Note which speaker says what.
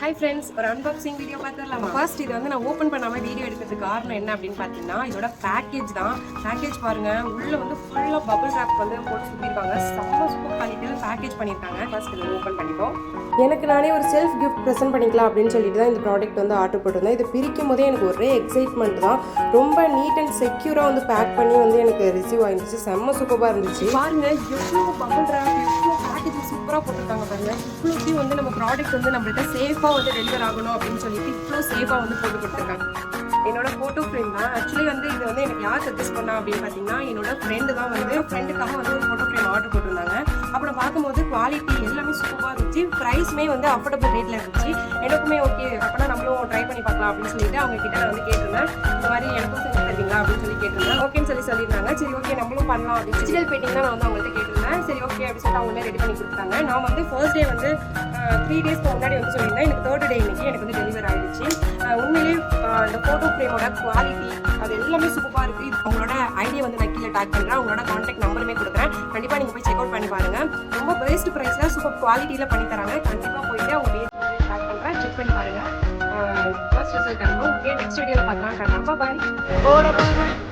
Speaker 1: Hi friends, ஒரு unboxing video பார்த்துடலாமா? First இது வந்து நான் ஓப்பன் பண்ணாமல் வீடியோ எடுக்கிறதுக்கு காரணம் என்ன அப்படின்னு பார்த்தீங்கன்னா, இதோட பேக்கேஜ் தான். பேக்கேஜ் பாருங்கள், உள்ளே வந்து ஃபுல்லாக பபிள் ரேப் வந்து போட்டு சுற்றிருக்காங்க. செம்ம சூப்பர் குவாலிட்டியில் பேக்கேஜ் பண்ணியிருக்காங்க. ஃபர்ஸ்ட் இதை ஓப்பன் பண்ணிப்போம். எனக்கு நானே ஒரு செல்ஃப் கிஃப்ட் ப்ரெசென்ட் பண்ணிக்கலாம் அப்படின்னு சொல்லிட்டு தான் இந்த ப்ராடக்ட் வந்து ஆர்டர் போட்டிருந்தேன். இது பிரிக்கும் போதே எனக்கு ஒரே எக்ஸைட்மெண்ட் தான். ரொம்ப நீட் அண்ட் செக்யூராக வந்து பேக் பண்ணி வந்து எனக்கு ரிசீவ் ஆயிருந்துச்சு. செம்ம சூப்பராக இருந்துச்சு. பாருங்கள் எவ்வளோ பபிள் ரேப், எவ்வளோ பேக்கேஜ் சூப்பராக போட்டிருக்காங்க பாருங்கள். இவ்வளோத்தையும் வந்து நம்ம ப்ராடக்ட் வந்து நம்மள்கிட்ட சேஃபாக வந்து டெலிவர் ஆகணும் அப்படின்னு சொல்லிட்டு இவ்வளோ சேஃபாக வந்து போட்டு கொடுத்துருக்காங்க. என்னோட ஃபோட்டோ ஃப்ரேம் தான். ஆக்சுவலி வந்து இது வந்து எனக்கு யார் சஜஸ்ட் பண்ணா அப்படின்னு பார்த்தீங்கன்னா, என்னோட ஃப்ரெண்டு தான் வந்து ஃப்ரெண்டுக்காக வந்து ஒரு ஃபோட்டோ ஃப்ரேம் ஆர்டர் போட்டிருந்தாங்க. அப்புறம் பார்க்கும்போது குவாலிட்டி எல்லாமே சூப்பராக இருந்துச்சு. ப்ரைஸுமே வந்து அஃபோர்டபுள் ரேட்டில் இருந்துச்சு. எனக்குமே ஓகே, அப்போனா நம்மளும் ட்ரை பண்ணி பார்க்கலாம் அப்படின்னு சொல்லிட்டு அவங்க கிட்ட நான் வந்து கேட்டிருந்தேன். இந்த மாதிரி எனக்கும் செஞ்சு தருவீங்களா அப்படின்னு சொல்லி கேட்டிருந்தேன். ஓகேன்னு சொல்லியிருந்தாங்க. சரி ஓகே நம்மளும் பண்ணலாம் அப்படின்னு டிஜிட்டல் பெயிண்டிங் தான் நான் வந்து அவங்கள்ட்ட கேட்டிருந்தேன். சரி ஓகே அப்படின்னு சொல்லிட்டு அவங்களே ரெடி பண்ணி கொடுத்தாங்க. நான் வந்து ஃபர்ஸ்ட் டே வந்து 3 டேஸ்க்கு முன்னாடி வந்து சொல்லியிருந்தேன். எனக்கு 3rd டே இன்னைக்கு எனக்கு வந்து டெலிவர் ஆகிடுச்சு. உண்மையிலேயே இந்த ஃபோட்டோ ஃப்ரேமோட குவாலிட்டி அது எல்லாமே சூப்பராக இருக்குது. அவங்களோட ஐடியா வந்து நான் கீழே டேக் பண்ணுறேன். அவங்களோட கான்டாக்ட் நம்பருமே கொடுக்குறேன். கண்டிப்பாக நீங்கள் போய் செக் அவுட் பண்ணி பாருங்கள். ரொம்ப பெஸ்ட் ப்ரைஸில் சூப்பர் குவாலிட்டியில் பண்ணி தராங்க. கண்டிப்பாக போயிட்டு அவங்க பேஜ் டேக் பண்ணுறேன், செக் பண்ணி பாருங்கள். ஃபர்ஸ்ட் ரிசல்ட் அனுப்பும். ஓகே, நெக்ஸ்ட் வீடியோவில் பார்க்கலாம். பாய்.